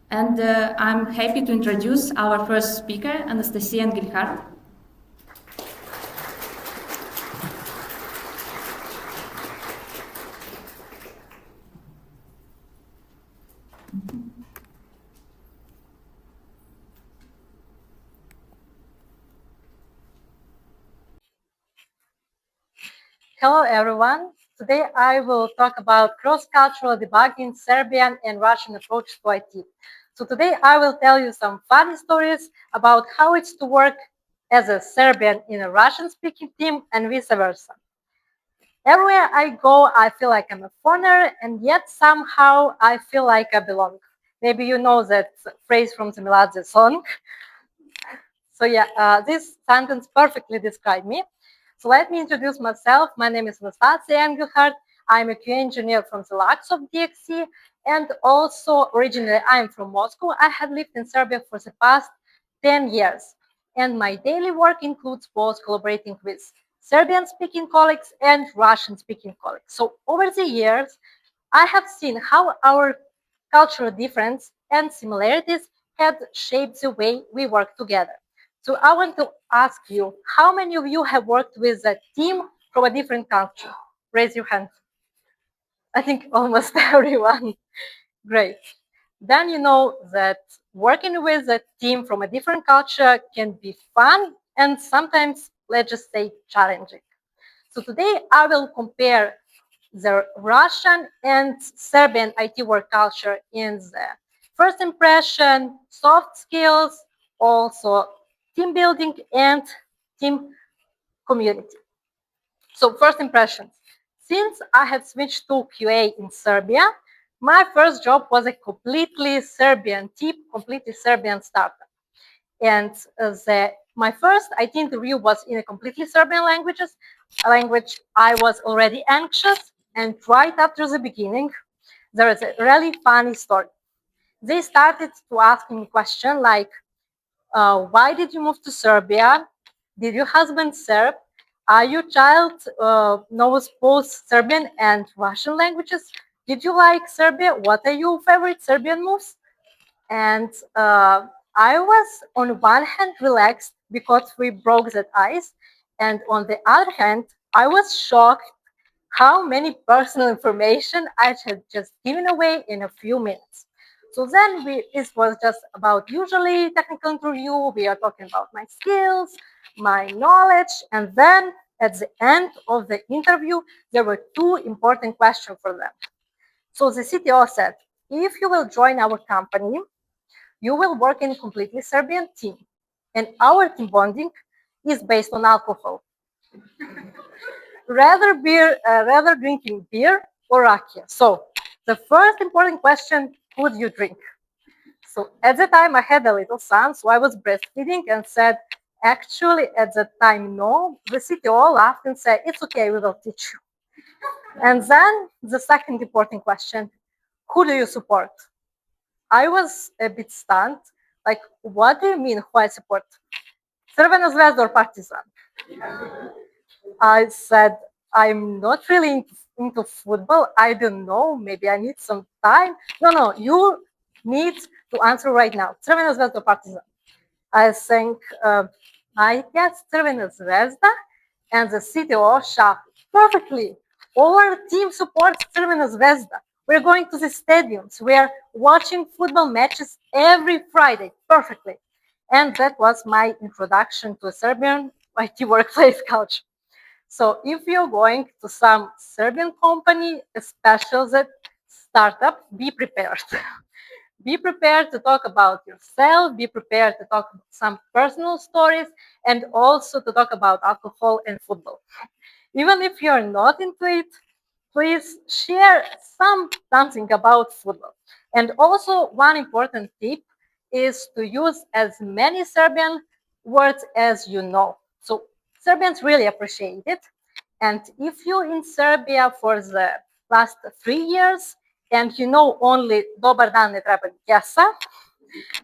And I'm happy to introduce our first speaker, Anastasia Engelhardt. Hello everyone. Today I will talk about cross-cultural debugging Serbian and Russian approach to IT. So today I will tell you some funny stories about how it's to work as a Serbian in a Russian-speaking team and vice versa. Everywhere I go, I feel like I'm a foreigner, and yet somehow I feel like I belong. Maybe you know that phrase from the Mеладзе song. So yeah, this sentence perfectly describes me. So let me introduce myself. My name is Anastasia Engelhardt. I'm a QA engineer from the likes of DXC, and also originally I'm from Moscow. I have lived in Serbia for the past 10 years, and my daily work includes both collaborating with Serbian-speaking colleagues and Russian-speaking colleagues. So over the years, I have seen how our cultural difference and similarities had shaped the way we work together. So I want to ask you, how many of you have worked with a team from a different country? Raise your hand. I think almost everyone. Great. Then you know that working with a team from a different culture can be fun and sometimes, let's just say, challenging. So today I will compare the Russian and Serbian IT work culture in the first impression, soft skills, also team building and team community. So first impressions. Since I have switched to QA in Serbia, my first job was a completely Serbian team, completely Serbian startup. And my first IT interview was in a completely Serbian language. I was already anxious, and right after the beginning, there is a really funny story. They started to ask me questions like, why did you move to Serbia? Did your husband Serb? Are your child knows both Serbian and Russian languages? Did you like Serbia? What are your favorite Serbian moves? And I was on one hand relaxed because we broke that ice, and on the other hand, I was shocked how many personal information I had just given away in a few minutes. So then this was just about usually technical interview. We are talking about my skills, my knowledge, and then at the end of the interview, there were two important questions for them. So the CTO said, if you will join our company, you will work in a completely Serbian team. And our team bonding is based on alcohol. rather drinking beer or rakia. So the first important question, would you drink? So at the time I had a little son, so I was breastfeeding and said, actually at the time, no. The CTO laughed and said, it's okay, we will teach you. And then the second important question, who do you support? I was a bit stunned. Like, what do you mean who I support? Crvena zvezda or Partizan? I said, I'm not really into football. I don't know. Maybe I need some time. No, you need to answer right now. Crvena zvezda or Partizan? I think, I guess Crvena zvezda, and the CTO shouted, perfectly. Our team supports Crvena zvezda. We're going to the stadiums. We're watching football matches every Friday. Perfectly. And that was my introduction to Serbian IT workplace culture. So if you're going to some Serbian company, especially that startup, be prepared. Be prepared to talk about yourself, be prepared to talk about some personal stories, and also to talk about alcohol and football. Even if you're not into it, please share something about football. And also, one important tip is to use as many Serbian words as you know. So Serbians really appreciate it. And if you're in Serbia for the last 3 years and you know only Dobar dan, ne treba kesa,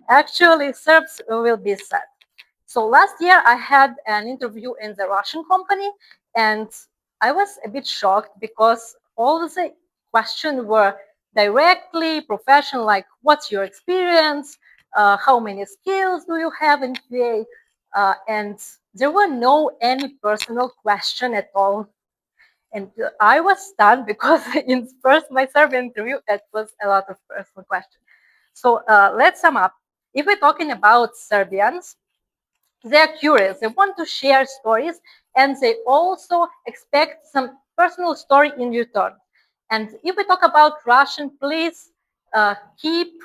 actually Serbs will be sad. So last year I had an interview in the Russian company, and I was a bit shocked because all the questions were directly, professional, like what's your experience, how many skills do you have in QA, and there were no any personal question at all. And I was stunned because in first my Serbian interview, it was a lot of personal questions. So let's sum up. If we're talking about Serbians, they're curious, they want to share stories, and they also expect some personal story in return. And if we talk about Russian, please keep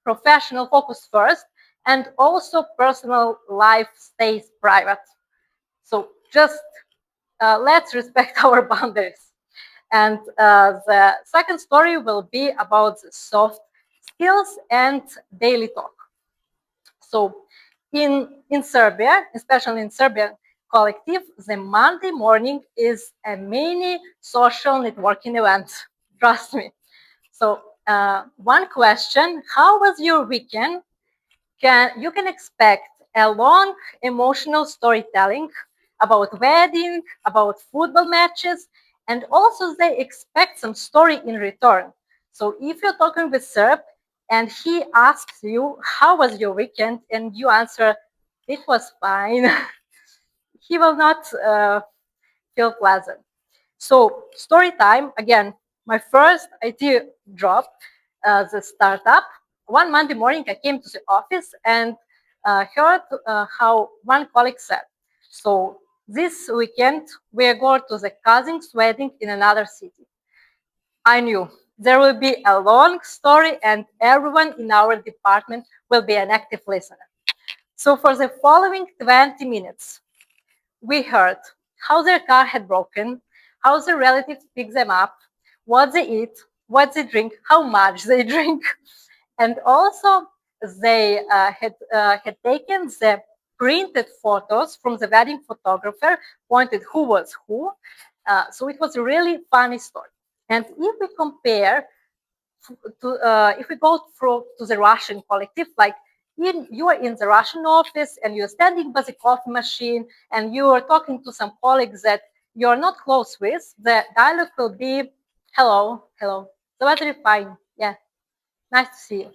professional focus first, and also personal life stays private. So just let's respect our boundaries. And the second story will be about soft skills and daily talk. So in Serbia, especially in Serbian collective, the Monday morning is a mini social networking event. Trust me. So one question, how was your weekend? You can expect a long emotional storytelling about wedding, about football matches, and also they expect some story in return. So if you're talking with Serb and he asks you, how was your weekend? And you answer, it was fine. He will not feel pleasant. So story time, again, my first IT job, the startup. One Monday morning, I came to the office and heard how one colleague said, so this weekend, we are going to the cousin's wedding in another city. I knew there will be a long story and everyone in our department will be an active listener. So for the following 20 minutes, we heard how their car had broken, how their relatives pick them up, what they eat, what they drink, how much they drink, and also they had taken the printed photos from the wedding photographer, pointed who was who. So it was a really funny story. And if we compare if we go through to the Russian collective, like you are in the Russian office and you're standing by the coffee machine and you are talking to some colleagues that you're not close with, the dialogue will be, hello, hello, the weather is fine, yeah, nice to see you.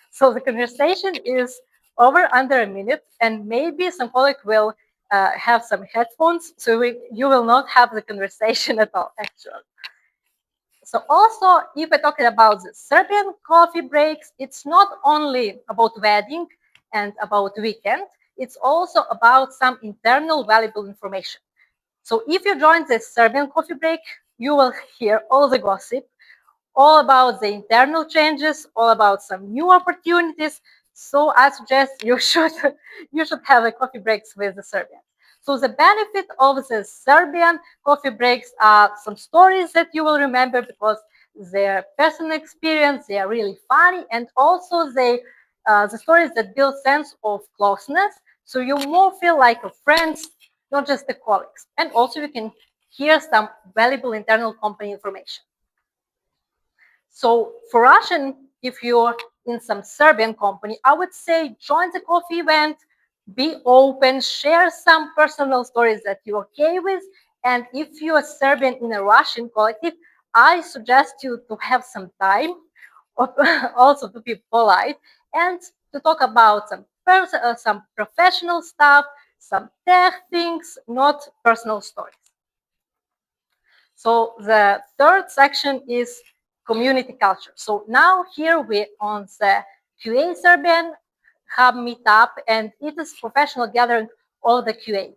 So the conversation is over under a minute, and maybe some colleague will have some headphones, so you will not have the conversation at all, actually. So also, if we're talking about the Serbian coffee breaks, it's not only about wedding and about weekend, it's also about some internal valuable information. So if you join the Serbian coffee break, you will hear all the gossip, all about the internal changes, all about some new opportunities. So I suggest you should have a coffee breaks with the Serbians. So the benefit of the Serbian coffee breaks are some stories that you will remember because their personal experience, they are really funny, and also the stories that build sense of closeness. So you more feel like a friends, not just the colleagues. And also you can hear some valuable internal company information. So for Russian, if you're in some Serbian company, I would say join the coffee event, be open, share some personal stories that you're okay with. And if you're Serbian in a Russian collective, I suggest you to have some time, also to be polite, and to talk about some professional stuff, some tech things, not personal stories. So the third section is community culture. So now here we're on the QA Serbian Hub Meetup, and it is professional gathering all the QA.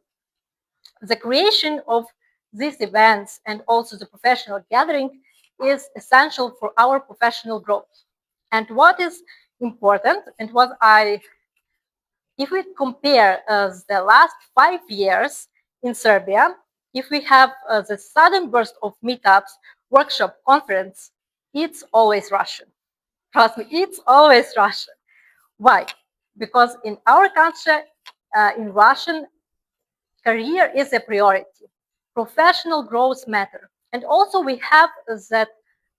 The creation of these events and also the professional gathering is essential for our professional growth. And what is important, and what if we compare the last 5 years in Serbia, if we have the sudden burst of meetups, workshop, conference, it's always Russian. Trust me, it's always Russian. Why? Because in our country, in Russian, career is a priority. Professional growth matter. And also we have that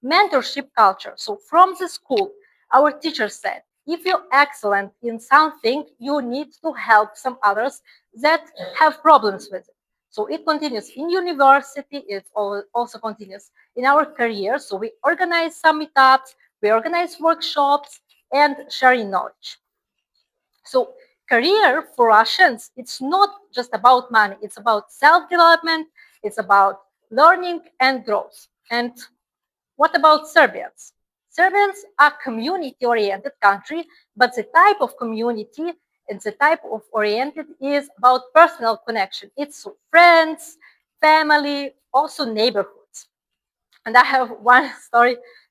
mentorship culture. So from the school, our teacher said, if you're excellent in something, you need to help some others that have problems with it. So it continues in university, it also continues in our career. So we organize some meetups, we organize workshops, and sharing knowledge. So career for Russians, it's not just about money, it's about self-development, it's about learning and growth. And what about Serbians? Serbians are community-oriented country, but the type of community and the type of oriented is about personal connection. It's friends, family, also neighborhoods. And I have one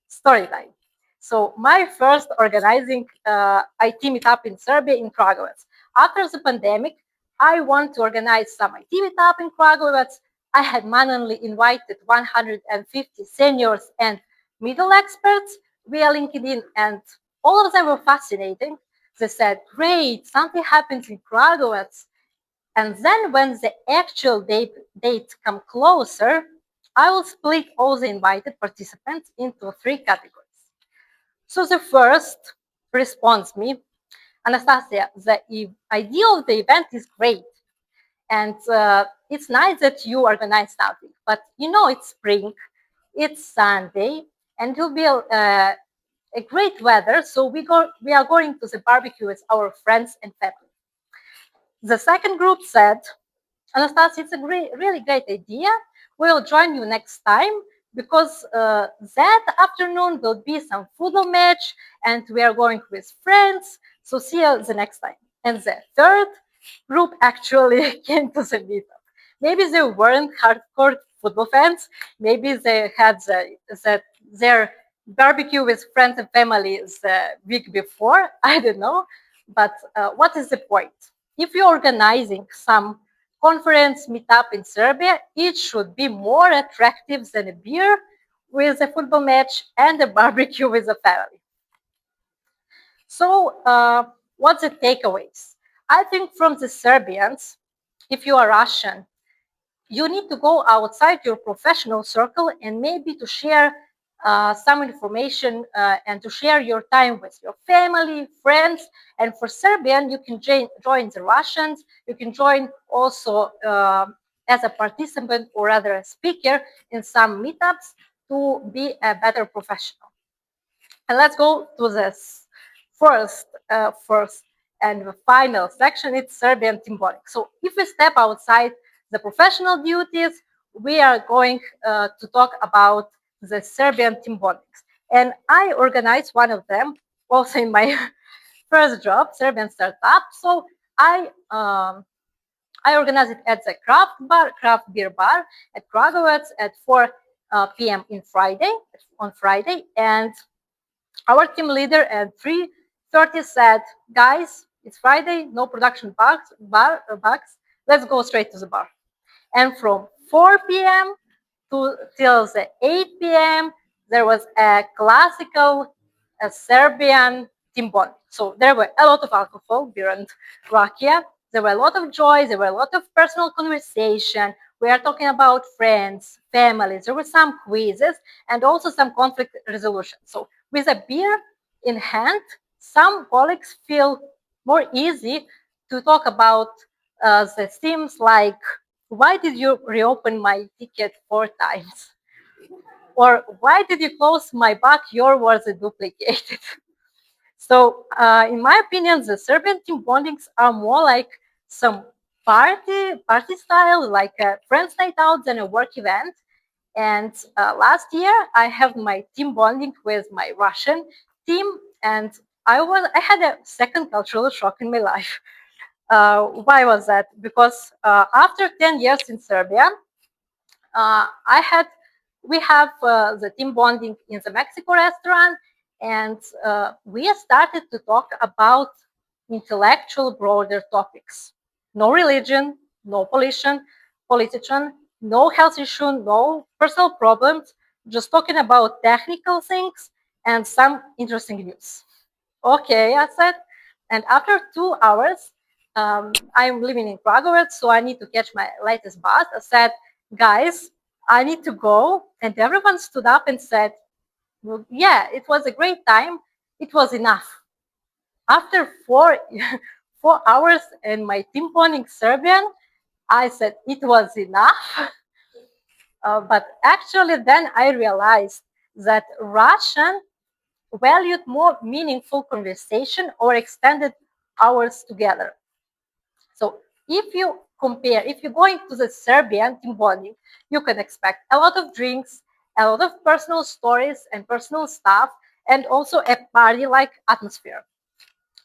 storyline. So my first organizing IT meetup in Serbia in Kragujevac. After the pandemic, I want to organize some IT meetup in Kragujevac. I had manually invited 150 seniors and middle experts via LinkedIn, and all of them were fascinating. They said, great, something happens in Kragujevac. And then when the actual date come closer, I will split all the invited participants into 3 categories. So the first responds me, Anastasia, the idea of the event is great. And it's nice that you organize something. But you know, it's spring, it's Sunday, and it will be a great weather. So we are going to the barbecue with our friends and family. The second group said, Anastasia, it's a really great idea. We'll join you next time because that afternoon will be some football match and we are going with friends. So see you the next time. And the third group actually came to the meetup. Maybe they weren't hardcore football fans. Maybe they had their barbecue with friends and family the week before. I don't know. But what is the point? If you're organizing some conference meetup in Serbia, it should be more attractive than a beer with a football match and a barbecue with a family. So what's the takeaways? I think from the Serbians, if you are Russian, you need to go outside your professional circle and maybe to share some information and to share your time with your family, friends. And for Serbian, you can join the Russians. You can join also as a participant or rather a speaker in some meetups to be a better professional. And let's go to this first and the final section. It's Serbian team bonding. So if we step outside the professional duties, we are going to talk about the Serbian team bondings. And I organized one of them also in my first job, Serbian startup. So I organized it at the craft beer bar at Kragujevac at 4 p.m. on Friday. And our team leader at 3:30 said, guys, it's Friday, no production bugs. Let's go straight to the bar. And from 4 p.m. till the 8 p.m., there was a classical Serbian team bond. So there were a lot of alcohol, beer and rakia. There were a lot of joy. There were a lot of personal conversation. We are talking about friends, families. There were some quizzes and also some conflict resolution. So with a beer in hand, some colleagues feel more easy to talk about the themes like, why did you reopen my ticket 4 times? Or why did you close my back? Your words are duplicated. So in my opinion, the Serbian team bondings are more like some party style, like a friends night out than a work event. And last year, I have my team bonding with my Russian team, and I had a second cultural shock in my life. Why was that? Because after 10 years in Serbia, we have the team bonding in the Mexico restaurant, and we started to talk about intellectual broader topics. No religion, no politician, no health issue, no personal problems, just talking about technical things and some interesting news. Okay, I said. And after 2 hours, I'm living in Kragujevac, so I need to catch my latest bus. I said, guys, I need to go. And everyone stood up and said, well, yeah, it was a great time. It was enough. After 4 hours in my team bonding Serbian, I said it was enough. But actually, then I realized that Russian valued more meaningful conversation or extended hours together. So if you compare, if you're going to the Serbian team bonding, you can expect a lot of drinks, a lot of personal stories and personal stuff, and also a party-like atmosphere.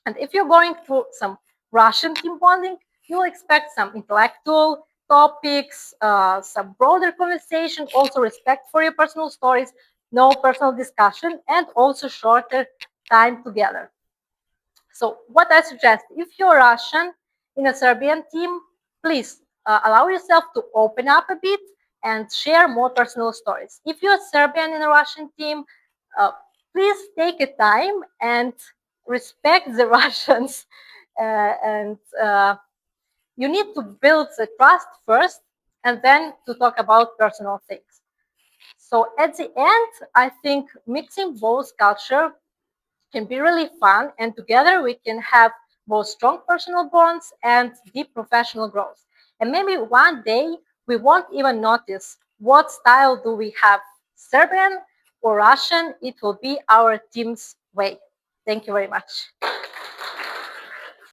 And if you're going to some Russian team bonding, you'll expect some intellectual topics, some broader conversation, also respect for your personal stories, no personal discussion, and also shorter time together. So what I suggest, if you're Russian in a Serbian team, please allow yourself to open up a bit and share more personal stories. If you're Serbian in a Russian team, please take a time and respect the Russians. And you need to build the trust first and then to talk about personal things. So at the end, I think mixing both culture can be really fun, and together we can have both strong personal bonds and deep professional growth. And maybe one day we won't even notice what style do we have, Serbian or Russian. It will be our team's way. Thank you very much.